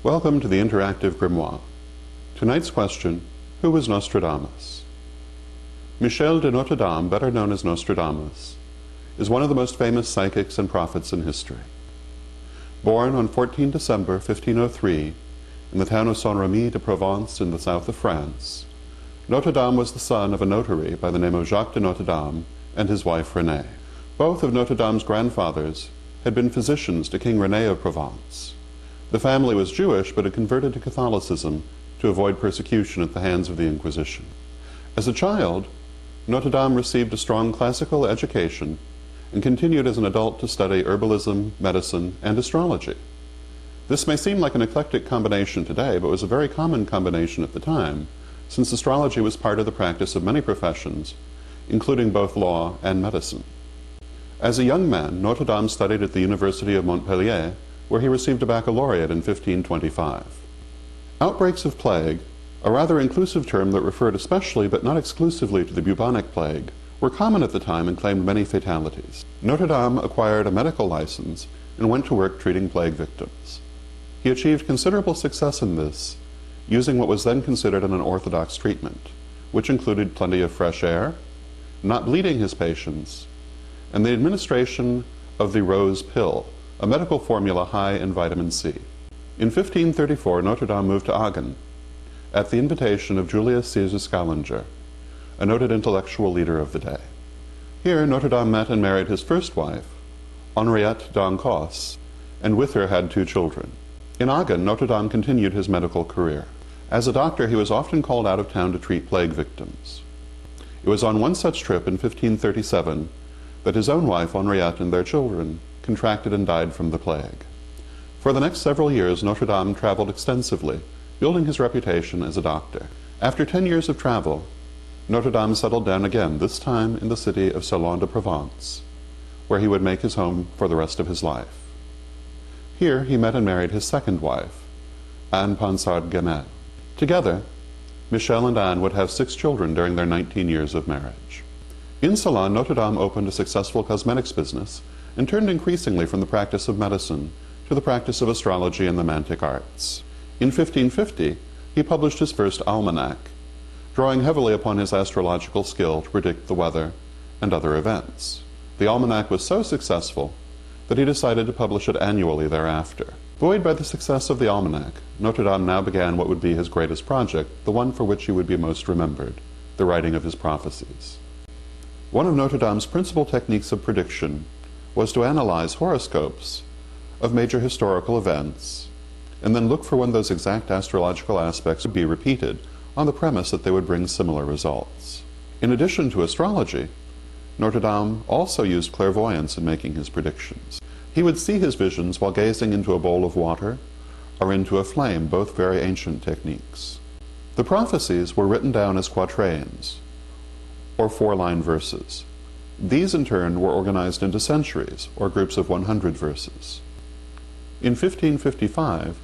Welcome to the interactive Grimoire. Tonight's question, who was Nostradamus? Michel de Notre Dame, better known as Nostradamus, is one of the most famous psychics and prophets in history. Born on 14 December 1503 in the town of Saint-Rémy de Provence in the south of France, Notre Dame was the son of a notary by the name of Jacques de Notre Dame and his wife Renée. Both of Notre Dame's grandfathers had been physicians to King René of Provence. The family was Jewish but had converted to Catholicism to avoid persecution at the hands of the Inquisition. As a child, Notre Dame received a strong classical education and continued as an adult to study herbalism, medicine, and astrology. This may seem like an eclectic combination today, but was a very common combination at the time, since astrology was part of the practice of many professions, including both law and medicine. As a young man, Notre Dame studied at the University of Montpellier, where he received a baccalaureate in 1525. Outbreaks of plague, a rather inclusive term that referred especially but not exclusively to the bubonic plague, were common at the time and claimed many fatalities. Notre Dame acquired a medical license and went to work treating plague victims. He achieved considerable success in this, using what was then considered an unorthodox treatment, which included plenty of fresh air, not bleeding his patients, and the administration of the rose pill, a medical formula high in vitamin C. In 1534, Notre Dame moved to Aachen, at the invitation of Julius Caesar Scaliger, a noted intellectual leader of the day. Here, Notre Dame met and married his first wife, Henriette d'Ancos, and with her had 2 children. In Aachen, Notre Dame continued his medical career. As a doctor, he was often called out of town to treat plague victims. It was on one such trip in 1537 that his own wife, Henriette, and their children contracted and died from the plague. For the next several years, Notre Dame traveled extensively, building his reputation as a doctor. After 10 years of travel, Notre Dame settled down again, this time in the city of Salon-de-Provence, where he would make his home for the rest of his life. Here he met and married his second wife, Anne Ponsard-Gamel. Together, Michel and Anne would have 6 children during their 19 years of marriage. In Salon, Notre Dame opened a successful cosmetics business and turned increasingly from the practice of medicine to the practice of astrology and the mantic arts. In 1550, he published his first almanac, drawing heavily upon his astrological skill to predict the weather and other events. The almanac was so successful that he decided to publish it annually thereafter. Buoyed by the success of the almanac, Notre Dame now began what would be his greatest project, the one for which he would be most remembered, the writing of his prophecies. One of Notre Dame's principal techniques of prediction was to analyze horoscopes of major historical events, and then look for when those exact astrological aspects would be repeated, on the premise that they would bring similar results. In addition to astrology, Notre Dame also used clairvoyance in making his predictions. He would see his visions while gazing into a bowl of water or into a flame, both very ancient techniques. The prophecies were written down as quatrains, or 4-line verses. These in turn were organized into centuries, or groups of 100 verses. In 1555,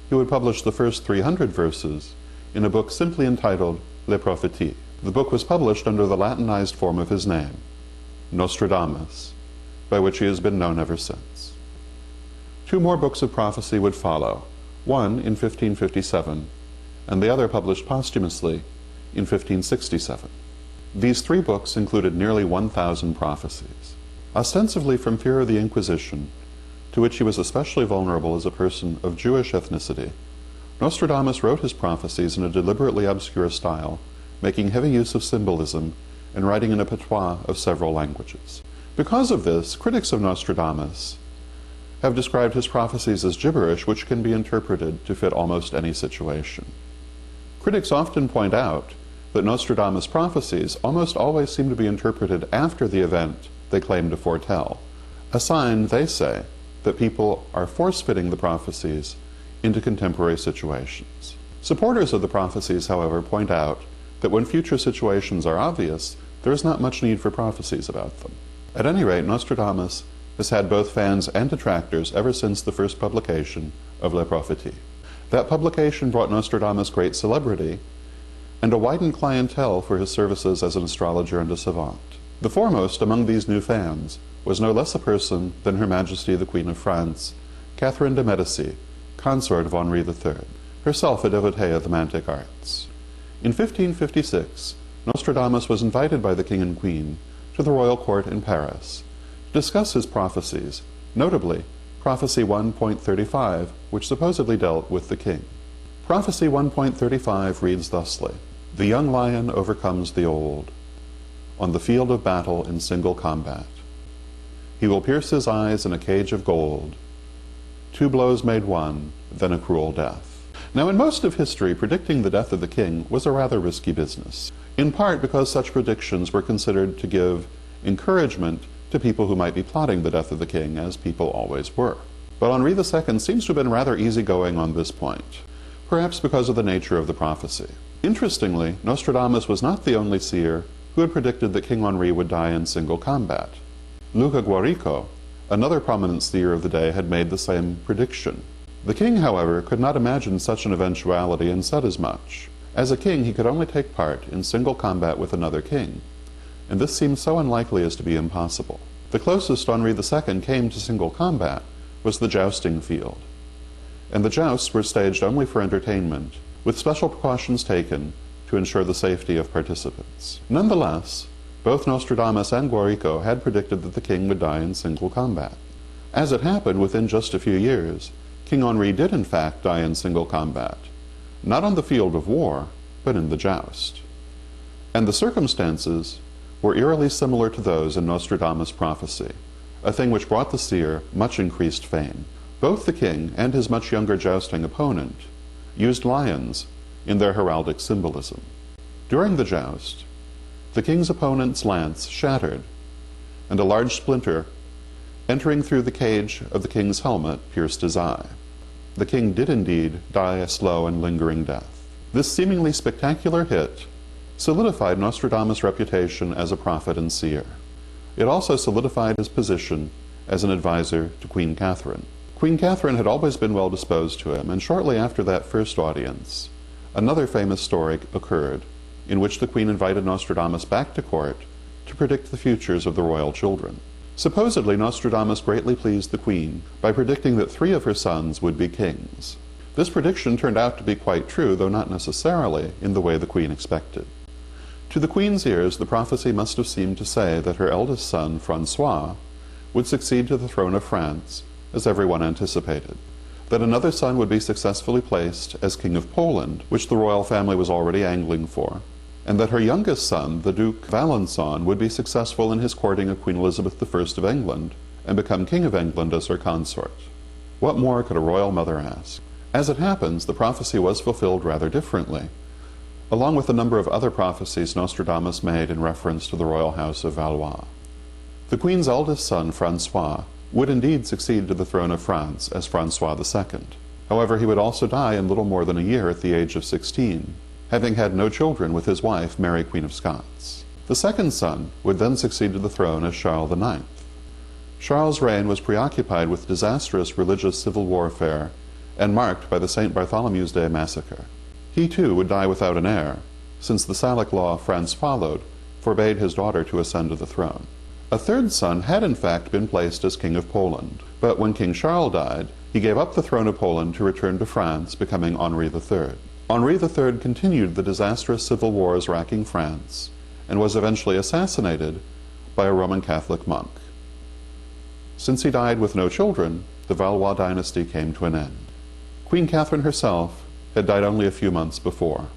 he would publish the first 300 verses in a book simply entitled Les Prophéties. The book was published under the Latinized form of his name, Nostradamus, by which he has been known ever since. 2 more books of prophecy would follow, one in 1557, and the other published posthumously in 1567. These 3 books included nearly 1,000 prophecies. Ostensibly from fear of the Inquisition, to which he was especially vulnerable as a person of Jewish ethnicity, Nostradamus wrote his prophecies in a deliberately obscure style, making heavy use of symbolism and writing in a patois of several languages. Because of this, critics of Nostradamus have described his prophecies as gibberish, which can be interpreted to fit almost any situation. Critics often point out that Nostradamus' prophecies almost always seem to be interpreted after the event they claim to foretell, a sign, they say, that people are force-fitting the prophecies into contemporary situations. Supporters of the prophecies, however, point out that when future situations are obvious, there is not much need for prophecies about them. At any rate, Nostradamus has had both fans and detractors ever since the first publication of Les Prophéties. That publication brought Nostradamus great celebrity and a widened clientele for his services as an astrologer and a savant. The foremost among these new fans was no less a person than Her Majesty the Queen of France, Catherine de Medici, consort of Henri III, herself a devotee of the Magick arts. In 1556, Nostradamus was invited by the king and queen to the royal court in Paris to discuss his prophecies, notably Prophecy 1.35, which supposedly dealt with the king. Prophecy 1.35 reads thusly: "The young lion overcomes the old on the field of battle in single combat. He will pierce his eyes in a cage of gold. 2 blows made 1, then a cruel death." Now, in most of history, predicting the death of the king was a rather risky business, in part because such predictions were considered to give encouragement to people who might be plotting the death of the king, as people always were. But Henri II seems to have been rather easygoing on this point, perhaps because of the nature of the prophecy. Interestingly, Nostradamus was not the only seer who had predicted that King Henri would die in single combat. Luca Guarico, another prominent seer of the day, had made the same prediction. The king, however, could not imagine such an eventuality and said as much. As a king, he could only take part in single combat with another king, and this seemed so unlikely as to be impossible. The closest Henri II came to single combat was the jousting field, and the jousts were staged only for entertainment, with special precautions taken to ensure the safety of participants. Nonetheless, both Nostradamus and Guarico had predicted that the king would die in single combat. As it happened, within just a few years, King Henri did in fact die in single combat, not on the field of war, but in the joust. And the circumstances were eerily similar to those in Nostradamus' prophecy, a thing which brought the seer much increased fame. Both the king and his much younger jousting opponent used lions in their heraldic symbolism. During the joust, the king's opponent's lance shattered, and a large splinter, entering through the cage of the king's helmet, pierced his eye. The king did indeed die a slow and lingering death. This seemingly spectacular hit solidified Nostradamus' reputation as a prophet and seer. It also solidified his position as an advisor to Queen Catherine. Queen Catherine had always been well disposed to him, and shortly after that first audience, another famous story occurred in which the queen invited Nostradamus back to court to predict the futures of the royal children. Supposedly, Nostradamus greatly pleased the queen by predicting that 3 of her sons would be kings. This prediction turned out to be quite true, though not necessarily in the way the queen expected. To the queen's ears, the prophecy must have seemed to say that her eldest son, Francois, would succeed to the throne of France, as everyone anticipated, that another son would be successfully placed as King of Poland, which the royal family was already angling for, and that her youngest son, the Duke Valençon, would be successful in his courting of Queen Elizabeth I of England and become King of England as her consort. What more could a royal mother ask? As it happens, the prophecy was fulfilled rather differently, along with a number of other prophecies Nostradamus made in reference to the royal house of Valois. The queen's eldest son, Francois, would indeed succeed to the throne of France as Francois II. However, he would also die in little more than a year at the age of 16, having had no children with his wife, Mary Queen of Scots. The second son would then succeed to the throne as Charles IX. Charles' reign was preoccupied with disastrous religious civil warfare and marked by the St. Bartholomew's Day massacre. He too would die without an heir, since the Salic law France followed forbade his daughter to ascend to the throne. A third son had in fact been placed as King of Poland, but when King Charles died, he gave up the throne of Poland to return to France, becoming Henri III. Henri III continued the disastrous civil wars racking France, and was eventually assassinated by a Roman Catholic monk. Since he died with no children, the Valois dynasty came to an end. Queen Catherine herself had died only a few months before.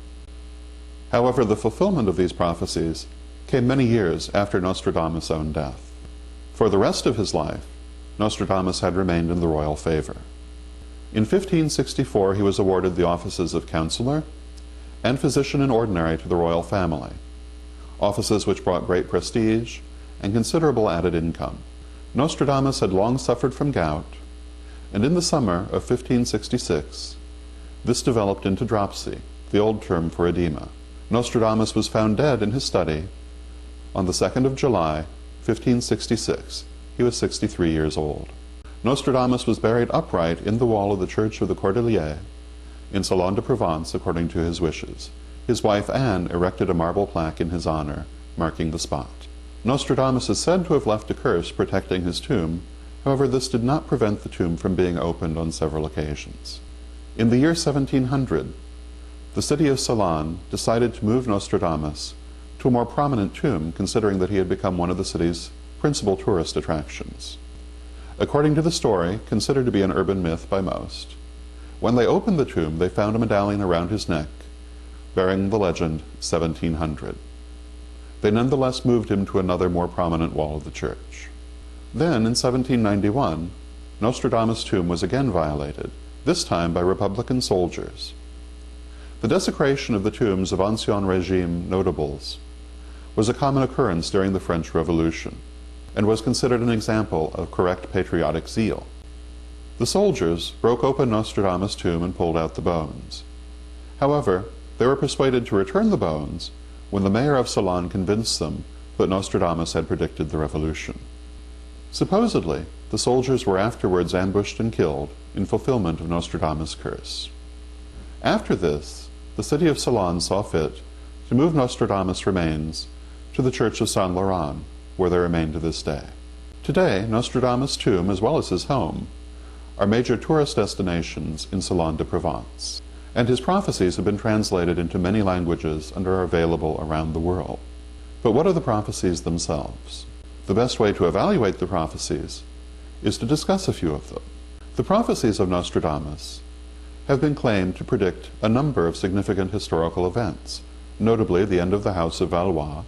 However, the fulfillment of these prophecies came many years after Nostradamus' own death. For the rest of his life, Nostradamus had remained in the royal favor. In 1564, he was awarded the offices of counselor and physician in ordinary to the royal family, offices which brought great prestige and considerable added income. Nostradamus had long suffered from gout, and in the summer of 1566, this developed into dropsy, the old term for edema. Nostradamus was found dead in his study on the 2nd of July, 1566. He was 63 years old. Nostradamus was buried upright in the wall of the Church of the Cordeliers in Salon de Provence according to his wishes. His wife Anne erected a marble plaque in his honor, marking the spot. Nostradamus is said to have left a curse protecting his tomb. However, this did not prevent the tomb from being opened on several occasions. In the year 1700, the city of Ceylon decided to move Nostradamus to a more prominent tomb, considering that he had become one of the city's principal tourist attractions. According to the story, considered to be an urban myth by most, when they opened the tomb, they found a medallion around his neck bearing the legend 1700. They nonetheless moved him to another more prominent wall of the church. Then, in 1791, Nostradamus' tomb was again violated, this time by Republican soldiers. The desecration of the tombs of Ancien Regime notables was a common occurrence during the French Revolution, and was considered an example of correct patriotic zeal. The soldiers broke open Nostradamus' tomb and pulled out the bones. However, they were persuaded to return the bones when the mayor of Ceylon convinced them that Nostradamus had predicted the revolution. Supposedly, the soldiers were afterwards ambushed and killed in fulfillment of Nostradamus' curse. After this, the city of Ceylon saw fit to move Nostradamus' remains to the church of Saint Laurent, where they remain to this day. Today, Nostradamus' tomb, as well as his home, are major tourist destinations in Ceylon de Provence, and his prophecies have been translated into many languages and are available around the world. But what are the prophecies themselves? The best way to evaluate the prophecies is to discuss a few of them. The prophecies of Nostradamus have been claimed to predict a number of significant historical events, notably the end of the House of Valois,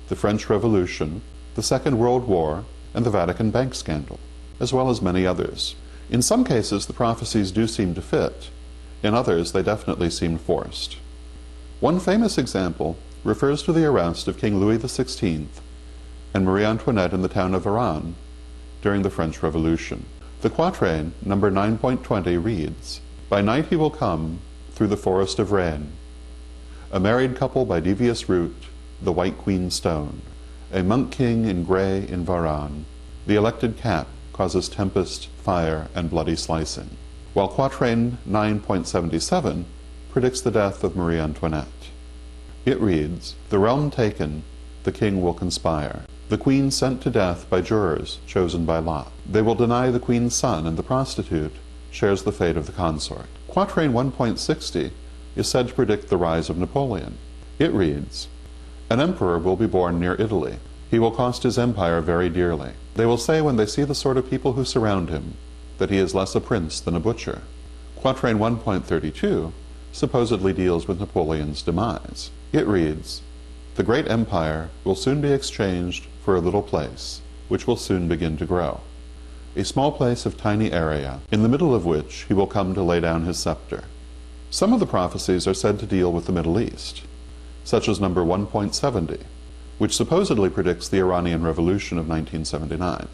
the French Revolution, the Second World War, and the Vatican bank scandal, as well as many others. In some cases, the prophecies do seem to fit. In others, they definitely seem forced. One famous example refers to the arrest of King Louis XVI and Marie Antoinette in the town of Oran during the French Revolution. The Quatrain, number 9.20, reads, "By night he will come through the forest of Rennes, a married couple by devious route, the White Queen stone, a monk king in grey in Varan, the elected cap causes tempest, fire, and bloody slicing," while Quatrain 9.77 predicts the death of Marie Antoinette. It reads, "The realm taken, the king will conspire, the queen sent to death by jurors chosen by lot. They will deny the queen's son, and the prostitute shares the fate of the consort." Quatrain 1.60 is said to predict the rise of Napoleon. It reads, "An emperor will be born near Italy. He will cost his empire very dearly. They will say when they see the sort of people who surround him that he is less a prince than a butcher." Quatrain 1.32 supposedly deals with Napoleon's demise. It reads, "The great empire will soon be exchanged for a little place, which will soon begin to grow. A small place of tiny area, in the middle of which he will come to lay down his scepter." Some of the prophecies are said to deal with the Middle East, such as number 1.70, which supposedly predicts the Iranian Revolution of 1979.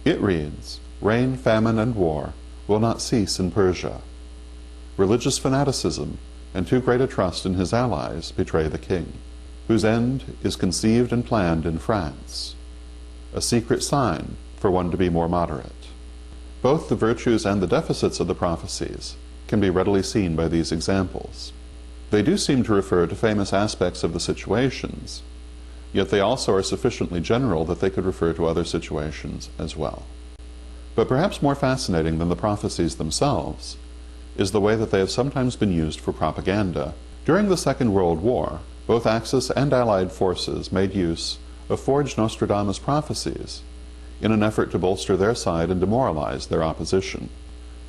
It reads, "Rain, famine, and war will not cease in Persia. Religious fanaticism and too great a trust in his allies betray the king, whose end is conceived and planned in France. A secret sign for one to be more moderate." Both the virtues and the deficits of the prophecies can be readily seen by these examples. They do seem to refer to famous aspects of the situations, yet they also are sufficiently general that they could refer to other situations as well. But perhaps more fascinating than the prophecies themselves is the way that they have sometimes been used for propaganda. During the Second World War, both Axis and Allied forces made use of forged Nostradamus prophecies in an effort to bolster their side and demoralize their opposition.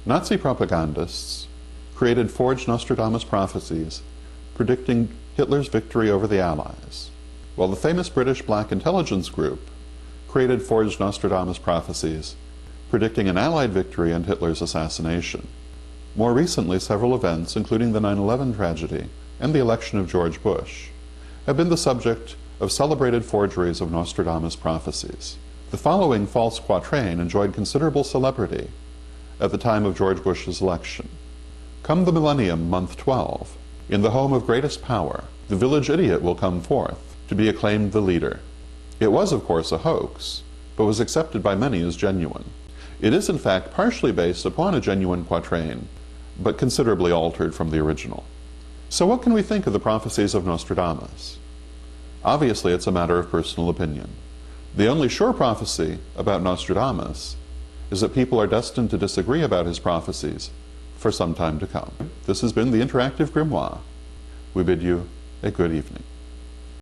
Nazi propagandists created forged Nostradamus prophecies predicting Hitler's victory over the Allies, while the famous British Black Intelligence Group created forged Nostradamus prophecies predicting an Allied victory and Hitler's assassination. More recently, several events, including the 9/11 tragedy and the election of George Bush, have been the subject of celebrated forgeries of Nostradamus prophecies. The following false quatrain enjoyed considerable celebrity at the time of George Bush's election. "Come the millennium, month 12, in the home of greatest power, the village idiot will come forth, to be acclaimed the leader." It was, of course, a hoax, but was accepted by many as genuine. It is, in fact, partially based upon a genuine quatrain, but considerably altered from the original. So what can we think of the prophecies of Nostradamus? Obviously, it's a matter of personal opinion. The only sure prophecy about Nostradamus is that people are destined to disagree about his prophecies for some time to come. This has been the Interactive Grimoire. We bid you a good evening.